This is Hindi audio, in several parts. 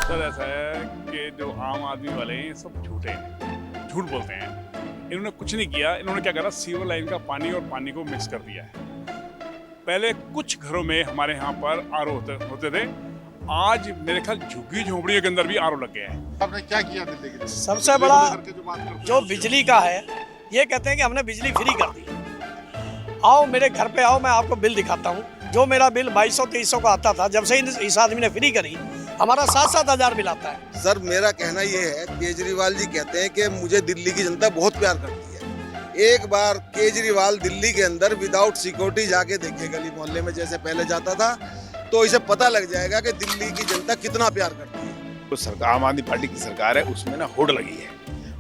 सर ऐसा है कि जो आम आदमी वाले हैं ये सब झूठे हैं, झूठ बोलते हैं। इन्होंने कुछ नहीं किया। इन्होंने क्या करा, सीवर लाइन का पानी और पानी को मिक्स कर दिया है। पहले कुछ घरों में हमारे यहाँ पर आरओ होते थे। आज मेरे ख्याल झुग्गी झोपड़ियों के अंदर भी आरओ लग गया है। आपने क्या किया दिल्ली के लिए? सबसे दिल्ली को बड़ा लेकर के जो बात करते हैं जो उसके बिजली का है, ये कहते हैं कि हमने बिजली फ्री कर दी। आओ मेरे घर पे आओ, मैं आपको बिल दिखाता हूँ। जो मेरा बिल 2200-2300 का आता था, जब से इस आदमी ने फ्री करी, हमारा 7-7 हजार बिल आता है। सर मेरा कहना ये है, केजरीवाल जी कहते हैं कि मुझे दिल्ली की जनता बहुत प्यार करती है। एक बार केजरीवाल दिल्ली के अंदर विदाउट सिक्योरिटी जाके देखिए, गली मोहल्ले में जैसे पहले जाता था, तो इसे पता लग जाएगा कि दिल्ली की जनता कितना प्यार करती है। तो सरकार आम आदमी पार्टी की सरकार है, उसमें ना होड़ लगी है।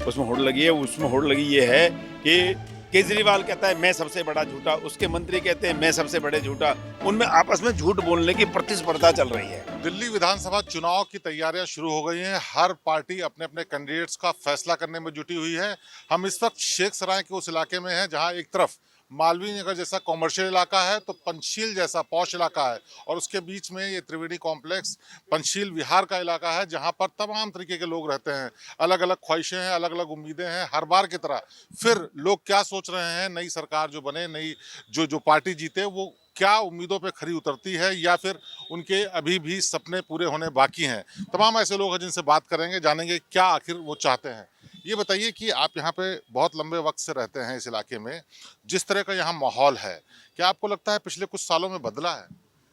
उसमें होड़ लगी ये है कि केजरीवाल कहता है मैं सबसे बड़ा झूठा, उसके मंत्री कहते हैं मैं सबसे बड़े झूठा। उनमें आपस में झूठ बोलने की प्रतिस्पर्धा चल रही है। दिल्ली विधानसभा चुनाव की तैयारियां शुरू हो गई हैं। हर पार्टी अपने अपने कैंडिडेट्स का फैसला करने में जुटी हुई है। हम इस वक्त शेख सराय के उस इलाके में हैं जहां एक तरफ मालवीय नगर जैसा कॉमर्शियल इलाका है, तो पंचशील जैसा पॉश इलाका है, और उसके बीच में ये त्रिवेणी कॉम्प्लेक्स पंचशील विहार का इलाका है जहां पर तमाम तरीके के लोग रहते हैं। अलग अलग ख्वाहिशें हैं, अलग अलग उम्मीदें हैं। हर बार की तरह फिर लोग क्या सोच रहे हैं, नई सरकार जो बने, नई जो पार्टी जीते, वो क्या उम्मीदों पे खरी उतरती है या फिर उनके अभी भी सपने पूरे होने बाकी हैं। तमाम ऐसे लोग हैं जिनसे बात करेंगे, जानेंगे क्या आखिर वो चाहते हैं। ये बताइए कि आप यहाँ पे बहुत लंबे वक्त से रहते हैं इस इलाके में, जिस तरह का यहाँ माहौल है, क्या आपको लगता है पिछले कुछ सालों में बदला है?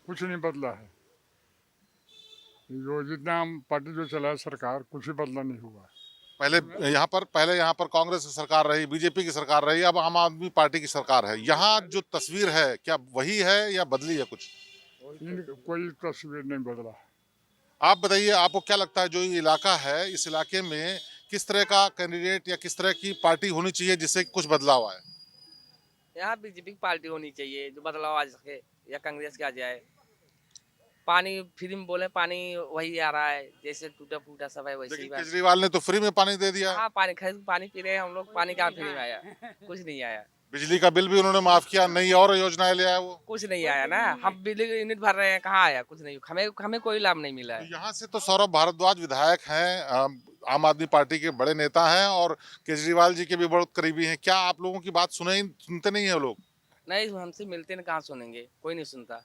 कुछ नहीं बदला है। जो जितना पार्टी जो चला है सरकार, कुछ ही बदला नहीं हुआ है। पहले यहाँ पर कांग्रेस की सरकार रही, बीजेपी की सरकार रही, अब आम आदमी पार्टी की सरकार है। यहाँ जो तस्वीर है क्या वही है या बदली है कुछ? कोई तस्वीर नहीं बदला। आप बताइए, आपको क्या लगता है जो ये इलाका है, इस इलाके में किस तरह का कैंडिडेट या किस तरह की पार्टी होनी चाहिए जिससे कुछ बदलाव आए? यहाँ बीजेपी की पार्टी होनी चाहिए जो बदलाव आ सके, या कांग्रेस के आ जाए। पानी फ्री में बोले, पानी वही आ रहा है जैसे टूटा फूटा सब है वैसे ही लेकिन बस। केजरीवाल ने तो फ्री में पानी दे दिया। हाँ, पानी खरीद पानी पी रहे हैं हम लोग। पानी कहाँ फ्री में आया? कुछ नहीं आया। बिजली का बिल भी उन्होंने माफ किया, नई और योजनाएं ले आया वो। कुछ नहीं आया ना। हम बिजली के यूनिट भर रहे हैं, कहाँ आया? कुछ नहीं। हमें कोई लाभ नहीं मिला है। यहाँ से तो सौरभ भारद्वाज विधायक हैं, आम आदमी पार्टी के बड़े नेता हैं और केजरीवाल जी के भी बहुत करीबी हैं। क्या आप लोगों की बात सुनते नहीं है लोग? नहीं, हमसे मिलते नहीं, कहाँ सुनेंगे? कोई नहीं सुनता।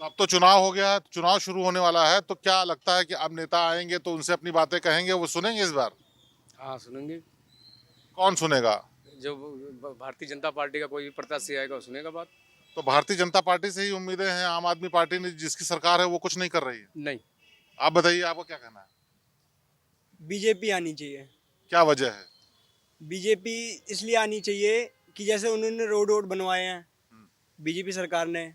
तो अब तो चुनाव हो गया है, चुनाव शुरू होने वाला है, तो क्या लगता है कि अब नेता आएंगे तो उनसे अपनी बातें कहेंगे, वो सुनेंगे इस बार? हाँ सुनेंगे। कौन सुनेगा? जो भारतीय जनता पार्टी का कोई भी प्रत्याशी आएगा वो सुनेगा बात। तो भारतीय जनता पार्टी से ही उम्मीदें हैं। आम आदमी पार्टी ने जिसकी सरकार है वो कुछ नहीं कर रही है। नहीं, आप बताइए, आपको क्या कहना है? बीजेपी आनी चाहिए। क्या वजह है? बीजेपी इसलिए आनी चाहिए कि जैसे उन्होंने रोड बनवाए हैं बीजेपी सरकार ने,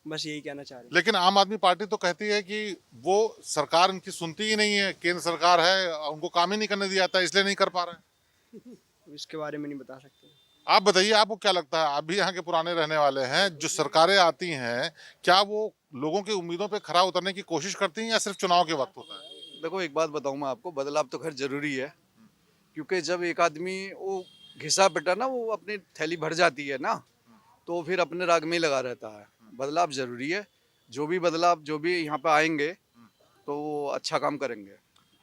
बस यही कहना चाह रहे लेकिन आम आदमी पार्टी तो कहती है कि वो सरकार उनकी सुनती ही नहीं है। केंद्र सरकार है, उनको काम ही नहीं करने दिया जाता, इसलिए नहीं कर पा रहे हैं। हैं। इसके बारे में नहीं बता सकते। आप बताइए, आपको क्या लगता है? आप भी यहाँ के पुराने रहने वाले हैं। जो सरकारें आती हैं, क्या वो लोगों की उम्मीदों पे खरा उतरने की कोशिश करती हैं या सिर्फ चुनाव के वक्त होता है? देखो एक बात बताऊं मैं आपको, बदलाव तो खैर जरूरी है, क्योंकि जब एक आदमी वो घिसा पिटा ना, वो अपनी थैली भर जाती है ना, तो फिर अपने राग में ही लगा रहता है। बदलाव जरूरी है। जो भी बदलाव जो भी यहाँ पे आएंगे तो वो अच्छा काम करेंगे।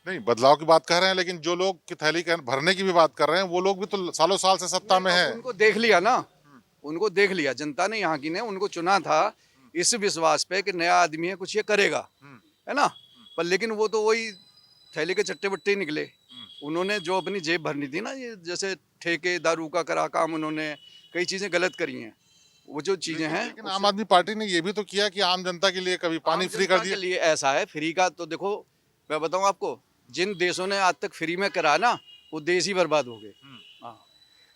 नहीं, बदलाव की बात कर रहे हैं, लेकिन जो लोग की थैली भरने की भी बात कर रहे हैं, वो लोग भी तो सालों साल से सत्ता में है। उनको देख लिया ना, उनको देख लिया जनता ने, यहाँ की ने उनको चुना था इस विश्वास पे कि नया आदमी है, कुछ ये करेगा, है ना। पर लेकिन वो तो वही थैली के चट्टे बट्टे निकले। उन्होंने जो अपनी जेब भरनी थी ना, ये जैसे ठेके दारू का करा काम, उन्होंने कई चीजें गलत करी हैं। वो जो चीजें हैं, लेकिन आम आदमी पार्टी ने ये भी तो किया कि आम जनता के लिए कभी पानी फ्री कर दिया। के लिए ऐसा है फ्री का, तो देखो मैं बताऊं आपको, जिन देशों ने आज तक फ्री में करा ना, वो देश ही बर्बाद हो गए। हाँ,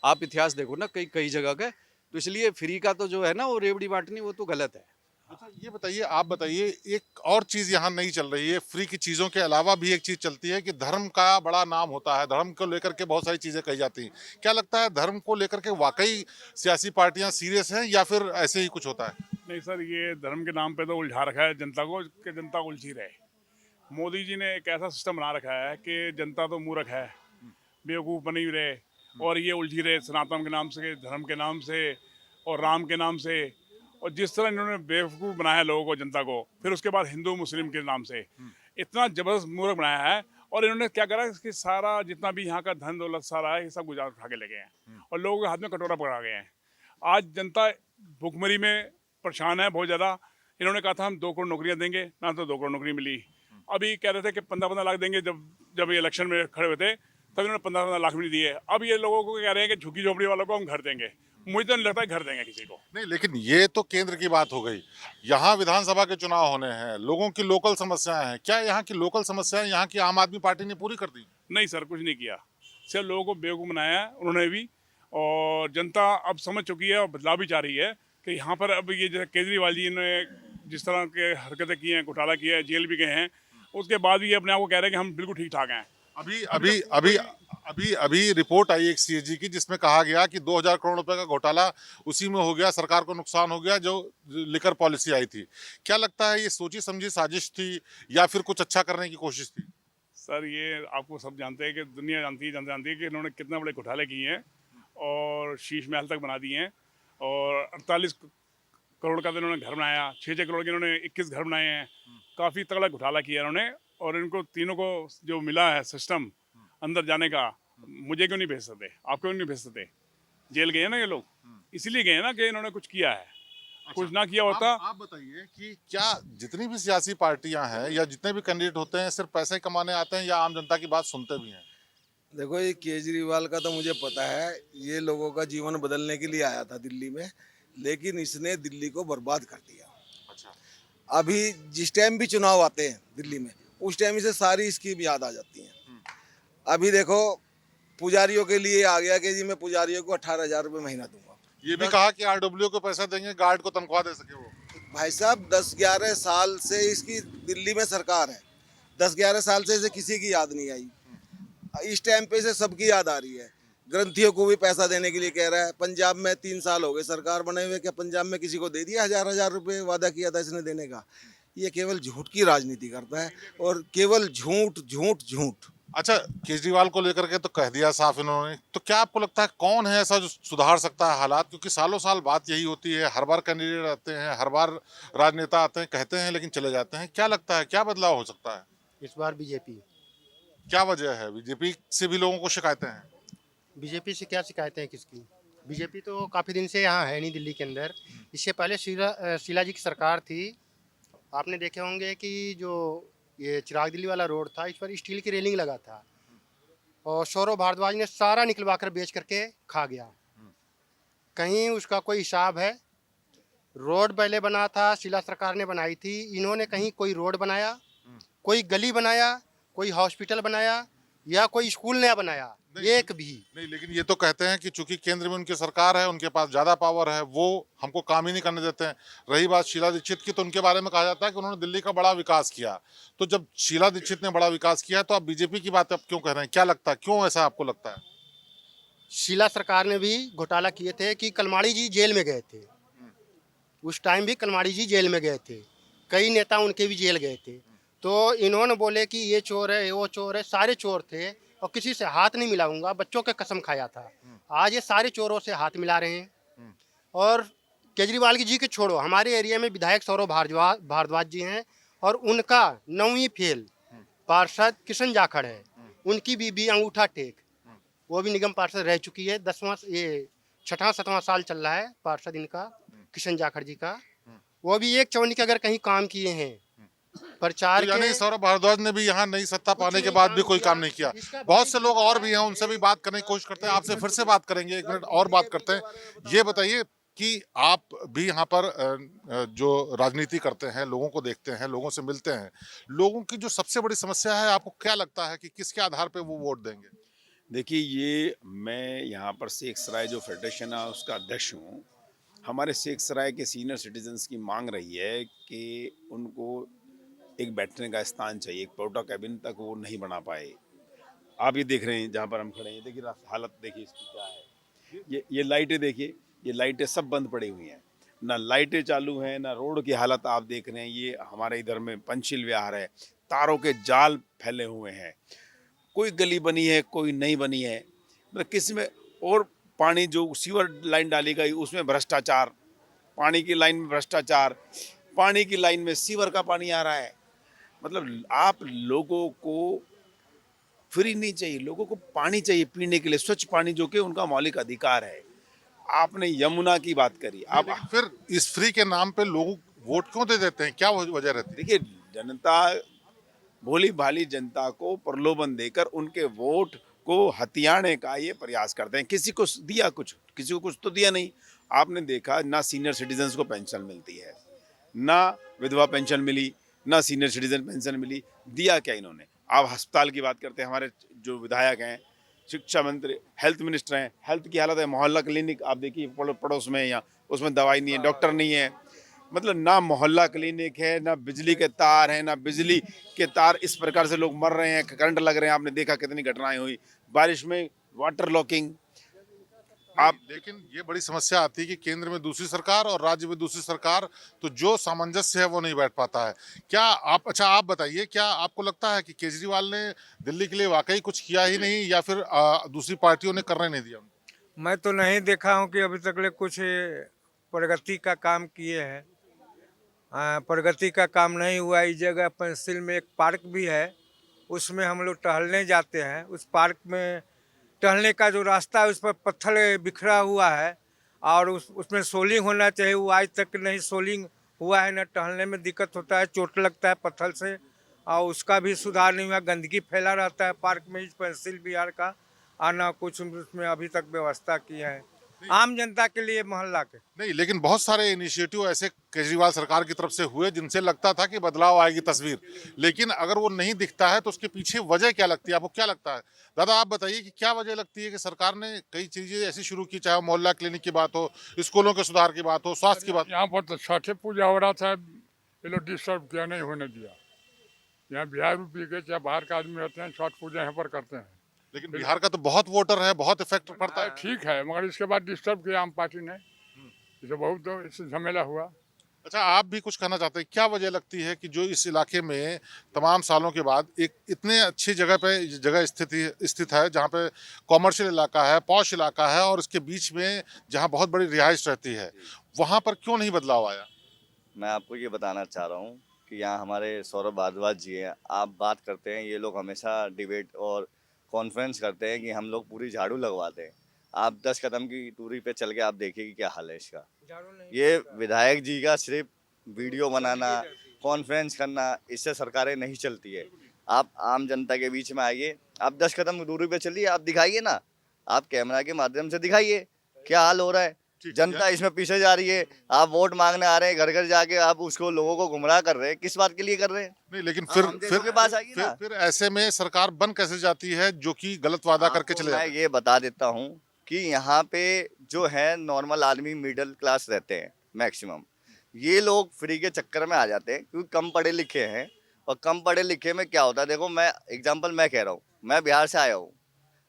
आप इतिहास देखो ना कई कई जगह के, तो इसलिए फ्री का तो जो है ना वो रेवड़ी बांटनी, वो तो गलत है। अच्छा, ये बताइए, आप बताइए, एक और चीज यहाँ नहीं चल रही है। फ्री की चीजों के अलावा भी एक चीज चलती है कि धर्म का बड़ा नाम होता है, धर्म को लेकर के बहुत सारी चीजें कही जाती हैं। क्या लगता है, धर्म को लेकर के वाकई सियासी पार्टियां सीरियस हैं या फिर ऐसे ही कुछ होता है? नहीं सर, ये धर्म के नाम पे तो उलझा रखा है जनता को कि जनता उलझी रहे। मोदी जी ने एक ऐसा सिस्टम बना रखा है कि जनता तो मूर्ख है, बेवकूफ़ बनी हुई रहे और ये उलझी रहे सनातन के नाम से, धर्म के नाम से और राम के नाम से। और जिस तरह इन्होंने बेवकूफ़ बनाया लोगों को, जनता को, फिर उसके बाद हिंदू मुस्लिम के नाम से इतना ज़बरदस्त मूर्ख बनाया है। और इन्होंने क्या करा कि सारा जितना भी यहाँ का धन दौलत सारा है ये सब गुजरात उठा के ले गए हैं और लोगों के हाथ में कटोरा पकड़ा गए हैं। आज जनता भुखमरी में परेशान है बहुत ज़्यादा। इन्होंने कहा था हम 2 करोड़ नौकरियाँ देंगे, ना तो 2 करोड़ नौकरी मिली। अभी कह रहे थे कि 15-15 लाख देंगे, जब ये इलेक्शन में खड़े हुए थे तब इन्होंने 15-15 लाख भी नहीं दिए। अब ये लोगों को कह रहे हैं कि झुग्गी झोपड़ी वालों को हम घर देंगे। मुझे तो नहीं लगता है घर देंगे किसी को। नहीं, लेकिन ये तो केंद्र की बात हो गई। यहाँ विधानसभा के चुनाव होने हैं, लोगों की लोकल समस्याएं हैं। क्या यहाँ की लोकल समस्याएं यहाँ की आम आदमी पार्टी ने पूरी कर दी? नहीं सर, कुछ नहीं किया। सिर्फ लोगों को बेवकूफ़ बनाया है उन्होंने भी। और जनता अब समझ चुकी है और बदलाव भी चाह रही है कि यहाँ पर अब ये जैसे केजरीवाल जी ने जिस तरह के हरकतें की हैं, घोटाला किया है, जेल भी गए हैं, उसके बाद भी ये अपने आप को कह रहे हैं कि हम बिल्कुल ठीक ठाक हैं। अभी रिपोर्ट आई एक सीएजी की जिसमें कहा गया कि 2000 करोड़ रुपए का घोटाला उसी में हो गया, सरकार को नुकसान हो गया जो लिकर पॉलिसी आई थी। क्या लगता है ये सोची समझी साजिश थी या फिर कुछ अच्छा करने की कोशिश थी? सर ये आपको सब जानते हैं कि दुनिया जानती है, जनता जानती है कि इन्होंने कितने बड़े घोटाले किए हैं और शीश महल तक बना दिए हैं। और 48 करोड़ का तो इन्होंने घर बनाया, 6-6 करोड़ के इन्होंने 21 घर बनाए हैं। काफ़ी तगड़ा घोटाला किया इन्होंने। और इनको तीनों को जो मिला है सिस्टम अंदर जाने का, मुझे क्यों नहीं भेज सकते, आपको क्यों नहीं भेज सकते? जेल गए हैं ना ये लोग, इसीलिए गए हैं ना कि इन्होंने कुछ किया है। कुछ ना किया होता। आप बताइए कि क्या जितनी भी सियासी पार्टियां हैं या जितने भी कैंडिडेट होते हैं सिर्फ पैसे कमाने आते हैं या आम जनता की बात सुनते भी हैं? देखो, ये केजरीवाल का तो मुझे पता है, ये लोगों का जीवन बदलने के लिए आया था दिल्ली में, लेकिन इसने दिल्ली को बर्बाद कर दिया। अच्छा। अभी जिस टाइम भी चुनाव आते हैं दिल्ली में, उस टाइम इसे सारी स्कीम याद आ जाती हैं। अभी देखो, पुजारियों के लिए आ गया कि जी मैं पुजारियों को 18,000 रुपये महीना दूंगा। ये भी कहा कि आरडब्ल्यू को पैसा देंगे, गार्ड को तनख्वाह दे सके वो। भाई साहब, 10-11 साल से इसकी दिल्ली में सरकार है, 10-11 साल से इसे किसी की याद नहीं आई। इस टाइम पे इसे सबकी याद आ रही है। ग्रंथियों को भी पैसा देने के लिए कह रहा है। पंजाब में 3 साल हो गए सरकार बने हुए, क्या पंजाब में किसी को दे दिया 1000-1000 रुपये वादा किया था इसने देने का? ये केवल झूठ की राजनीति करता है और केवल झूठ झूठ झूठ। अच्छा, केजरीवाल को लेकर के तो कह दिया साफ इन्होंने, तो क्या आपको लगता है कौन है ऐसा जो सुधार सकता है हालात? क्योंकि सालों साल बात यही होती है, हर बार कैंडिडेट आते हैं, हर बार राजनेता आते हैं, कहते हैं लेकिन चले जाते हैं। क्या लगता है क्या बदलाव हो सकता है इस बार? बीजेपी। क्या वजह है? बीजेपी से भी लोगों को शिकायतें हैं। बीजेपी से क्या शिकायतें हैं किसकी? बीजेपी तो काफ़ी दिन से यहाँ है नहीं दिल्ली के अंदर। इससे पहले शीला जी की सरकार थी। आपने देखे होंगे कि जो ये चिराग दिल्ली वाला रोड था, इस पर स्टील की रेलिंग लगा था और सौरभ भारद्वाज ने सारा निकलवा कर बेच करके खा गया। कहीं उसका कोई हिसाब है? रोड पहले बना था, शीला सरकार ने बनाई थी। इन्होंने कहीं कोई रोड बनाया, कोई गली बनाया, कोई हॉस्पिटल बनाया या कोई स्कूल नया बनाया? एक भी नहीं। लेकिन ये तो कहते हैं कि चूंकि केंद्र में उनकी सरकार है, उनके पास ज्यादा पावर है, वो हमको काम ही नहीं करने देते हैं। रही बात शीला दीक्षित की, तो उनके बारे में कहा जाता है कि उन्होंने दिल्ली का बड़ा विकास किया। तो जब शीला दीक्षित ने बड़ा विकास किया तो आप बीजेपी की बात अब क्यों कह रहे हैं? क्या लगता है, क्यों ऐसा आपको लगता है? शीला सरकार ने भी घोटाला किए थे कि कलमाड़ी जी जेल में गए थे। उस टाइम भी कलमाड़ी जी जेल में गए थे, कई नेता उनके भी जेल गए थे। तो इन्होंने बोले कि ये चोर है, वो चोर है, सारे चोर थे और किसी से हाथ नहीं मिलाऊंगा, बच्चों के कसम खाया था। आज ये सारे चोरों से हाथ मिला रहे हैं। और केजरीवाल जी के छोड़ो, हमारे एरिया में विधायक सौरभ भारद्वाज जी हैं और उनका 9वीं फेल पार्षद किशन जाखड़ है, उनकी बीबी अंगूठा टेक, वो भी निगम पार्षद रह चुकी है। 6वां-7वां साल चल रहा है पार्षद इनका, किशन जाखड़ जी का। वो भी एक चवन्नी के अगर कहीं काम किए हैं प्रचार तो यानी सौरभ भारद्वाज ने भी यहाँ नई सत्ता पाने के बाद भी कोई काम नहीं किया। बहुत से लोग और भी हैं, उनसे भी बात करने की कोशिश करते हैं। आपसे फिर से बात करेंगे, 1 मिनट और बात करते हैं। ये बताइए कि आप भी यहाँ पर जो राजनीति करते हैं, लोगों को देखते हैं, लोगों से मिलते हैं, लोगों की जो सबसे बड़ी समस्या है, आपको क्या लगता है कि किसके आधार पर वो वोट देंगे? देखिए, ये मैं यहाँ पर शेख सराय जो फेडरेशन है उसका अध्यक्ष हूँ। हमारे शेख सराय के सीनियर सिटीजन्स की मांग रही है कि उनको एक बैठने का स्थान चाहिए। एक पोर्टा कैबिन तक वो नहीं बना पाए। आप ये देख रहे हैं जहाँ पर हम खड़े हैं, देखिए हालत देखिए इसकी क्या है। ये लाइटें देखिए, ये लाइटें सब बंद पड़ी हुई हैं, ना लाइटें चालू हैं, ना रोड की हालत आप देख रहे हैं। ये हमारे इधर में पंचशील विहार है, तारों के जाल फैले हुए हैं, कोई गली बनी है कोई नहीं बनी है, मतलब किसी में। और पानी जो सीवर लाइन डाली गई उसमें भ्रष्टाचार, पानी की लाइन में भ्रष्टाचार, पानी की लाइन में सीवर का पानी आ रहा है। मतलब आप लोगों को फ्री नहीं चाहिए, लोगों को पानी चाहिए पीने के लिए, स्वच्छ पानी जो कि उनका मौलिक अधिकार है। आपने यमुना की बात करी, आप लेकिन फिर इस फ्री के नाम पे लोग वोट क्यों दे देते हैं, क्या वजह रहती है? देखिए, जनता, भोली भाली जनता को प्रलोभन देकर उनके वोट को हथियाने का ये प्रयास करते हैं। किसी को दिया कुछ, किसी को कुछ तो दिया नहीं। आपने देखा ना सीनियर सिटीजन्स को पेंशन मिलती है, ना विधवा पेंशन मिली, ना सीनियर सिटीजन पेंशन मिली। दिया क्या इन्होंने? आप अस्पताल की बात करते हैं, हमारे जो विधायक हैं, शिक्षा मंत्री, हेल्थ मिनिस्टर हैं, हेल्थ की हालत है। मोहल्ला क्लिनिक आप देखिए पड़ोस में, या उसमें दवाई नहीं है, डॉक्टर नहीं है। मतलब ना मोहल्ला क्लिनिक है, ना बिजली के तार हैं, ना बिजली के तार। इस प्रकार से लोग मर रहे हैं, करंट लग रहे हैं। आपने देखा कितनी घटनाएं हुई बारिश में, वाटर लॉकिंग। आप लेकिन ये बड़ी समस्या आती है कि केंद्र में दूसरी सरकार और राज्य में दूसरी सरकार, तो जो सामंजस्य है वो नहीं बैठ पाता है। क्या आप बताइए, क्या आपको लगता है कि केजरीवाल ने दिल्ली के लिए वाकई कुछ किया ही नहीं, या फिर दूसरी पार्टियों ने करने नहीं दिया? मैं तो नहीं देखा हूँ कि अभी तक कुछ प्रगति का काम किए हैं। प्रगति का काम नहीं हुआ। इस जगह पेंसिल में एक पार्क भी है, उसमें हम लोग टहलने जाते हैं। उस पार्क में टहलने का जो रास्ता है उस पर पत्थर बिखरा हुआ है, और उसमें सोलिंग होना चाहिए। वो आज तक नहीं सोलिंग हुआ है, न टहलने में दिक्कत होता है, चोट लगता है पत्थर से, और उसका भी सुधार नहीं हुआ। गंदगी फैला रहता है पार्क में, इस पेंसिल विहार का, और ना कुछ उसमें अभी तक व्यवस्था की है आम जनता के लिए, मोहल्ला के। नहीं, लेकिन बहुत सारे इनिशिएटिव ऐसे केजरीवाल सरकार की तरफ से हुए जिनसे लगता था कि बदलाव आएगी तस्वीर, लेकिन अगर वो नहीं दिखता है तो उसके पीछे वजह क्या लगती है? आपको क्या लगता है? दादा आप बताइए कि क्या वजह लगती है कि सरकार ने कई चीजें ऐसी शुरू की, चाहे मोहल्ला क्लिनिक की बात हो, स्कूलों के सुधार की बात हो, स्वास्थ्य की बात। यहाँ पर तो छठे पूजा हो रहा था, ये लोग डिस्टर्ब किया, नहीं होने दिया। यहाँ बिहार में भी गए, चाहे बाहर का आदमी रहते हैं, छठ पूजा यहाँ पर करते हैं। लेकिन बिहार का तो बहुत वोटर है, बहुत इफेक्ट पड़ता है। ठीक है, मगर इसके बाद डिस्टर्ब किया आम पार्टी ने, इसे बहुत तो इससे झमेला हुआ। अच्छा, आप भी कुछ कहना चाहते हैं? क्या वजह लगती है कि जो इस इलाके में तमाम सालों के बाद एक इतने अच्छी जगह स्थित है, जहाँ पे कॉमर्शियल इलाका है, पॉश इलाका है, और इसके बीच में जहाँ बहुत बड़ी रिहाइश रहती है, वहाँ पर क्यों नहीं बदलाव आया? मैं आपको ये बताना चाह रहा हूँ कि यहाँ हमारे सौरभ भारद्वाज जी हैं। आप बात करते हैं, ये लोग हमेशा डिबेट और कॉन्फ्रेंस करते हैं कि हम लोग पूरी झाड़ू लगवाते हैं। आप 10 कदम की दूरी पे चल के आप देखिए कि क्या हाल है इसका। ये विधायक जी का सिर्फ वीडियो बनाना, कॉन्फ्रेंस करना, इससे सरकारें नहीं चलती है। आप आम जनता के बीच में आइए, आप 10 कदम की दूरी पे चलिए, आप दिखाइए ना, आप कैमरा के माध्यम से दिखाइए क्या हाल हो रहा है। जनता इसमें पीछे जा रही है। आप वोट मांगने आ रहे हैं, घर घर जाके आप उसको लोगों को गुमराह कर रहे हैं। किस बात के लिए कर रहे हैं? नहीं, लेकिन फिर ऐसे में सरकार बन कैसे जाती है जो कि गलत वादा करके चले जाते हैं? मैं ये बता देता हूँ कि यहाँ पे जो है नॉर्मल आदमी, मिडिल क्लास रहते हैं मैक्सिमम। ये लोग फ्री के चक्कर में आ जाते हैं क्योंकि कम पढ़े लिखे हैं। और कम पढ़े लिखे में क्या होता है, देखो मैं एग्जाम्पल मैं कह रहा हूँ, मैं बिहार से आया हूँ।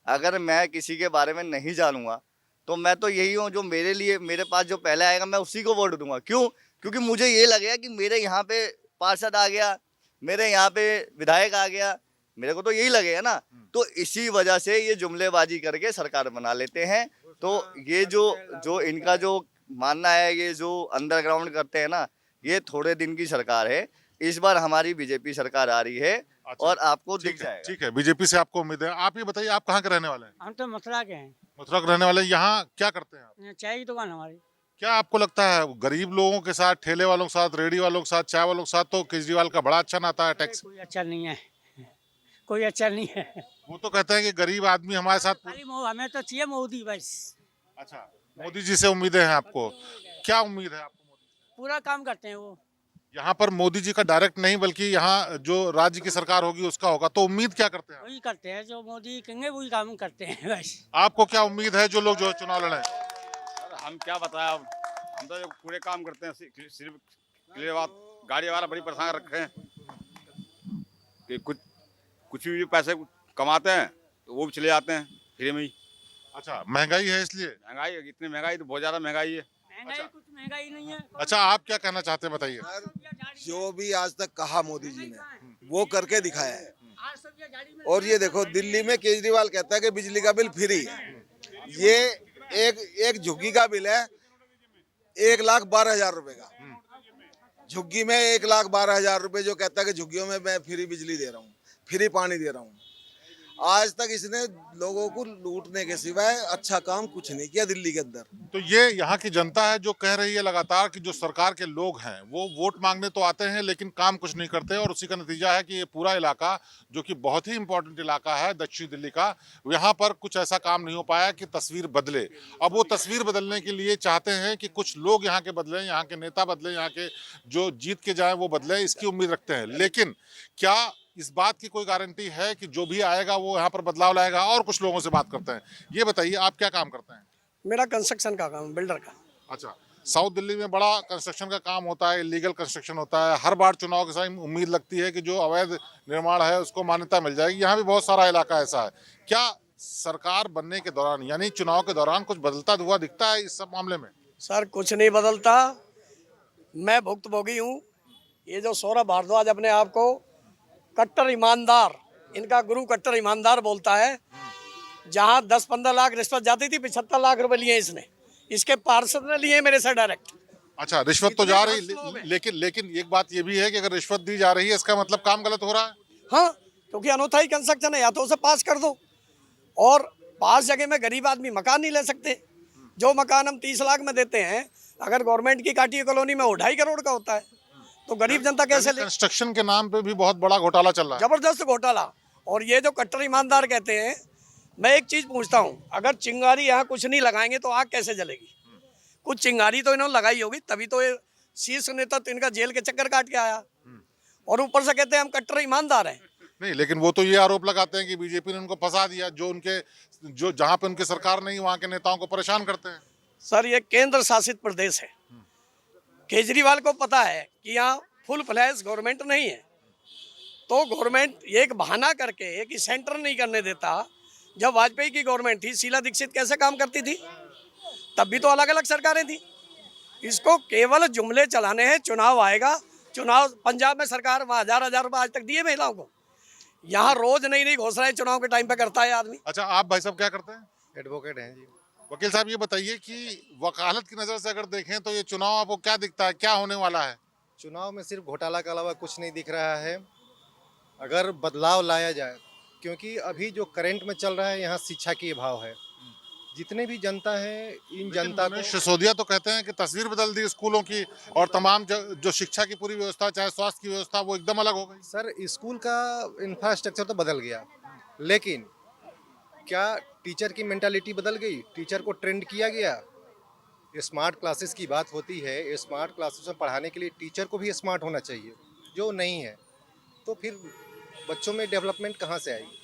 अगर मैं किसी के बारे में नहीं जानूंगा तो मैं तो यही हूँ, जो मेरे लिए, मेरे पास जो पहले आएगा मैं उसी को वोट दूंगा। क्यों? क्योंकि मुझे ये लगेगा कि मेरे यहाँ पे पार्षद आ गया, मेरे यहाँ पे विधायक आ गया, मेरे को तो यही लगेगा ना। तो इसी वजह से ये जुमलेबाजी करके सरकार बना लेते हैं। तो ये जो इनका जो मानना है, ये जो अंडरग्राउंड करते हैं ना, ये थोड़े दिन की सरकार है। इस बार हमारी बीजेपी सरकार आ रही है। अच्छा, और आपको दिख जाएगा। ठीक है, बीजेपी से आपको उम्मीद है। आप ये बताइए, आप कहाँ के रहने वाले हैं? हम तो मथुरा के हैं। मथुरा के रहने वाले हैं। यहाँ क्या करते हैं आप? चाय की दुकान हमारी। क्या आपको लगता है गरीब लोगों के साथ, ठेले वालों के साथ, रेडी वालों के साथ, चाय वालों के साथ तो केजरीवाल का बड़ा अच्छा नाता है? टैक्स कोई अच्छा नहीं है, कोई अच्छा नहीं है। वो तो कहते हैं कि गरीब आदमी हमारे साथ। हमें तो चाहिए मोदी बस। अच्छा, मोदी जी से उम्मीदें हैं आपको? क्या उम्मीद है आपको? पूरा काम करते हैं वो। यहाँ पर मोदी जी का डायरेक्ट नहीं, बल्कि यहाँ जो राज्य की सरकार होगी उसका होगा, तो उम्मीद क्या करते हैं? वही करते हैं जो मोदी कहेंगे, वही काम करते हैं बस। आपको क्या उम्मीद है जो लोग जो चुनाव लड़े? हम क्या बताएं, हम तो पूरे काम करते हैं। सिर्फ गाड़ी वाला बड़ी परेशान रखे हैं कि कुछ भी पैसे कमाते हैं तो वो भी चले जाते हैं फ्री में ही। अच्छा, महंगाई है इसलिए? महंगाई, इतनी महंगाई तो बहुत ज्यादा महंगाई है। कुछ महंगाई नहीं है। अच्छा, आप क्या कहना चाहते हैं, बताइए। जो भी आज तक कहा मोदी जी ने वो करके दिखाया है। और ये देखो, दिल्ली में केजरीवाल कहता है कि बिजली का बिल फ्री है। ये एक झुग्गी का बिल है 1,12,000 रुपए का। झुग्गी में 1,12,000 रुपए जो कहता है कि झुग्गियों में मैं फ्री बिजली दे रहा हूँ, फ्री पानी दे रहा हूँ। आज तक इसने लोगों को लूटने के सिवाय अच्छा काम कुछ नहीं किया दिल्ली के अंदर। तो ये यहाँ की जनता है जो कह रही है लगातार कि जो सरकार के लोग हैं वो वोट मांगने तो आते हैं लेकिन काम कुछ नहीं करते, और उसी का नतीजा है कि ये पूरा इलाका जो कि बहुत ही इंपॉर्टेंट इलाका है दक्षिण दिल्ली का, यहाँ पर कुछ ऐसा काम नहीं हो पाया कि तस्वीर बदले। अब वो तस्वीर बदलने के लिए चाहते हैं कि कुछ लोग यहाँ के बदलें, यहाँ के नेता बदलें, यहाँ के जो जीत के जाए वो बदले, इसकी उम्मीद रखते हैं। लेकिन क्या इस बात की कोई गारंटी है कि जो भी आएगा वो यहाँ पर बदलाव लाएगा? और कुछ लोगों से बात करते हैं। ये बताइए, आप क्या काम करते हैं? मेरा कंस्ट्रक्शन का काम, बिल्डर का। अच्छा, साउथ दिल्ली में बड़ा कंस्ट्रक्शन का काम होता है, इलीगल कंस्ट्रक्शन होता है। हर बार चुनाव के समय उम्मीद लगती है कि जो अवैध निर्माण है उसको मान्यता मिल जाएगी। यहाँ भी बहुत सारा इलाका ऐसा है। क्या सरकार बनने के दौरान यानी चुनाव के दौरान कुछ बदलता हुआ दिखता है इस सब मामले में? सर कुछ नहीं बदलता, मैं भुक्तभोगी हूँ। ये जो सौरभ भारद्वाज अपने आप को कट्टर ईमानदार, इनका गुरु कट्टर ईमानदार बोलता है, जहाँ 10-15 लाख रिश्वत जाती थी 75 लाख रुपए लिए इसने, इसके पार्षद ने लिए मेरे से डायरेक्ट। अच्छा, रिश्वत तो जा रही, लेकिन एक बात ये भी है कि अगर रिश्वत दी जा रही है इसका मतलब काम गलत हो रहा है। हाँ, क्योंकि अनोखा ही कंस्ट्रक्शन है, या तो उसे पास कर दो, और पास जगह में गरीब आदमी मकान नहीं ले सकते। जो मकान हम 30 लाख में देते हैं, अगर गवर्नमेंट की काटी कॉलोनी में वो 2.5 करोड़ का होता है, तो गरीब जनता कैसे ले? कंस्ट्रक्शन के नाम पे भी बहुत बड़ा घोटाला चल रहा है, जबरदस्त घोटाला। और ये जो कट्टर ईमानदार कहते हैं, मैं एक चीज पूछता हूँ, अगर चिंगारी यहाँ कुछ नहीं लगाएंगे तो आग कैसे जलेगी? कुछ चिंगारी तो इन्होंने लगाई होगी, तभी तो ये शीर्ष नेता तो इनका जेल के चक्कर काट के आया, और ऊपर से कहते हैं हम कट्टर ईमानदार हैं। नहीं, लेकिन वो तो ये आरोप लगाते हैं कि बीजेपी ने उनको फंसा दिया, जो जहाँ पे उनकी सरकार नहीं वहाँ के नेताओं को परेशान करते हैं। सर ये केंद्र शासित प्रदेश है, केजरीवाल को पता है कि यहाँ फुल फ्लैश गवर्नमेंट नहीं है, तो गवर्नमेंट एक बहाना करके एक सेंटर नहीं करने देता। जब वाजपेयी की गवर्नमेंट थी, शीला दीक्षित कैसे काम करती थी? तब भी तो अलग अलग सरकारें थी। इसको केवल जुमले चलाने हैं। चुनाव आएगा, चुनाव पंजाब में सरकार वहाँ 1000 रुपये आज तक दिए महिलाओं को, यहाँ रोज नई नई घोषणाएं चुनाव के टाइम पे करता है आदमी। अच्छा, आप भाई साहब क्या करते हैं? एडवोकेट हैं जी। वकील साहब ये बताइए कि वकालत की नज़र से अगर देखें तो ये चुनाव आपको क्या दिखता है, क्या होने वाला है? चुनाव में सिर्फ घोटाला के अलावा कुछ नहीं दिख रहा है। अगर बदलाव लाया जाए, क्योंकि अभी जो करंट में चल रहा है यहाँ शिक्षा की अभाव है। जितने भी जनता है, इन जनता को सिसोदिया तो कहते हैं कि तस्वीर बदल दी स्कूलों की, और तमाम जो शिक्षा की पूरी व्यवस्था, चाहे स्वास्थ्य की व्यवस्था, वो एकदम अलग हो गई। सर स्कूल का इंफ्रास्ट्रक्चर तो बदल गया, लेकिन क्या टीचर की मेंटालिटी बदल गई? टीचर को ट्रेंड किया गया? स्मार्ट क्लासेस की बात होती है, स्मार्ट क्लासेस में पढ़ाने के लिए टीचर को भी स्मार्ट होना चाहिए, जो नहीं है, तो फिर बच्चों में डेवलपमेंट कहाँ से आएगी?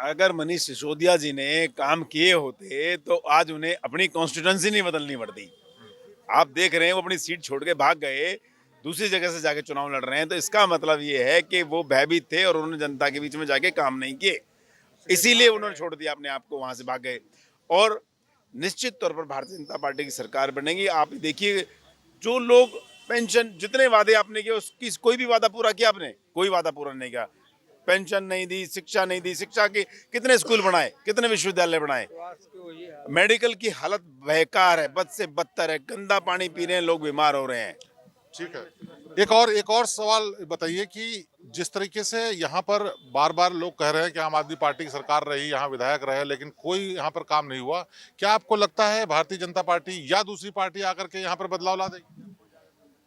अगर मनीष सिसोदिया जी ने काम किए होते तो आज उन्हें अपनी कॉन्स्टिट्यूंसी नहीं बदलनी पड़ती। आप देख रहे हैं वो अपनी सीट छोड़ के भाग गए, दूसरी जगह से जाके चुनाव लड़ रहे हैं, तो इसका मतलब ये है कि वो भयभीत थे और उन्होंने जनता के बीच में जाके काम नहीं किए, इसीलिए उन्होंने छोड़ दिया अपने आप को, वहां से भाग गए। और निश्चित तौर पर भारतीय जनता पार्टी की सरकार बनेगी। आप देखिए, जो लोग पेंशन, जितने वादे आपने किए उसकी कोई भी वादा पूरा किया आपने? कोई वादा पूरा नहीं किया। पेंशन नहीं दी, शिक्षा नहीं दी, शिक्षा के कितने स्कूल बनाए, कितने विश्वविद्यालय बनाए? मेडिकल की हालत बेकार है, बद से बदतर है, गंदा पानी पी रहे हैं लोग, बीमार हो रहे हैं। ठीक है, एक और सवाल बताइए कि जिस तरीके से यहाँ पर बार बार लोग कह रहे हैं कि आम आदमी पार्टी की सरकार रही, यहाँ विधायक रहे, लेकिन कोई यहाँ पर काम नहीं हुआ, क्या आपको लगता है भारतीय जनता पार्टी या दूसरी पार्टी आकर के यहाँ पर बदलाव ला देगी?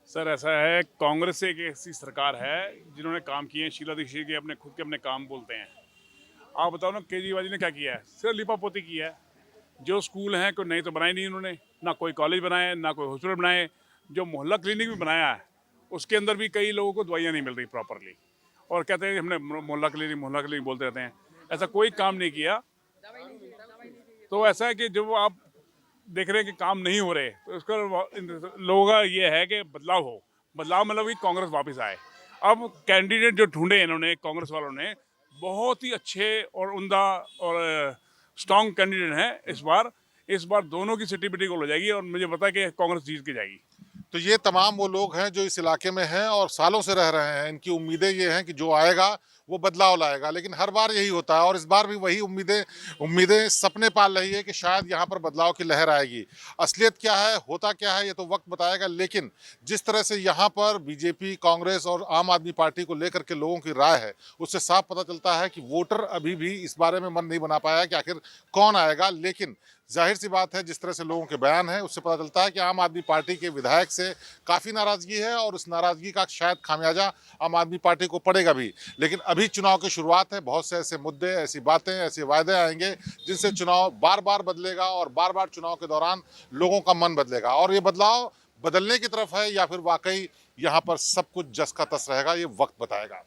सर ऐसा है, कांग्रेस एक ऐसी सरकार है जिन्होंने काम किए हैं। शीला दीक्षित के अपने खुद के अपने काम बोलते हैं। आप बताओ ना, केजरीवाल जी ने क्या किया है? सिर्फ लिपापोती की है। जो स्कूल हैं कोई नए तो बनाए नहीं उन्होंने, ना कोई कॉलेज बनाए, ना कोई हॉस्पिटल बनाए। जो मोहल्ला क्लिनिक भी बनाया है उसके अंदर भी कई लोगों को दवाइयाँ नहीं मिल रही प्रॉपरली, और कहते हैं हमने मोहल्ला क्लिनिक बोलते रहते हैं। ऐसा कोई काम नहीं किया। तो ऐसा है कि जब आप देख रहे हैं कि काम नहीं हो रहे, तो उसका लोगों का ये है कि बदलाव हो। बदलाव मतलब कि कांग्रेस वापस आए। अब कैंडिडेट जो ढूंढे इन्होंने, कांग्रेस वालों ने, बहुत ही अच्छे और उम्दा और स्ट्रॉन्ग कैंडिडेट हैं। इस बार दोनों की सिटी बिटी गोल हो जाएगी, और मुझे पता है कि कांग्रेस जीत के जाएगी। तो ये तमाम वो लोग हैं जो इस इलाके में हैं और सालों से रह रहे हैं। इनकी उम्मीदें ये हैं कि जो आएगा वो बदलाव लाएगा, लेकिन हर बार यही होता है और इस बार भी वही उम्मीदें सपने पाल रही है कि शायद यहाँ पर बदलाव की लहर आएगी। असलियत क्या है, होता क्या है, ये तो वक्त बताएगा। लेकिन जिस तरह से यहाँ पर बीजेपी, कांग्रेस और आम आदमी पार्टी को लेकर के लोगों की राय है, उससे साफ पता चलता है कि वोटर अभी भी इस बारे में मन नहीं बना पाया कि आखिर कौन आएगा। लेकिन जाहिर सी बात है, जिस तरह से लोगों के बयान है उससे पता चलता है कि आम आदमी पार्टी के विधायक से काफ़ी नाराज़गी है और उस नाराज़गी का शायद खामियाजा आम आदमी पार्टी को पड़ेगा भी। लेकिन अभी चुनाव की शुरुआत है, बहुत से ऐसे मुद्दे, ऐसी बातें, ऐसे वायदे आएंगे जिनसे चुनाव बार बार बदलेगा और बार बार चुनाव के दौरान लोगों का मन बदलेगा। और ये बदलाव बदलने की तरफ है या फिर वाकई यहाँ पर सब कुछ जस का तस रहेगा, ये वक्त बताएगा।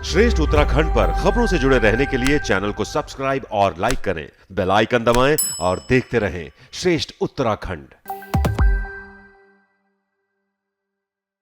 श्रेष्ठ उत्तराखंड पर खबरों से जुड़े रहने के लिए चैनल को सब्सक्राइब और लाइक करें, बेल आइकन दबाएं और देखते रहें श्रेष्ठ उत्तराखंड।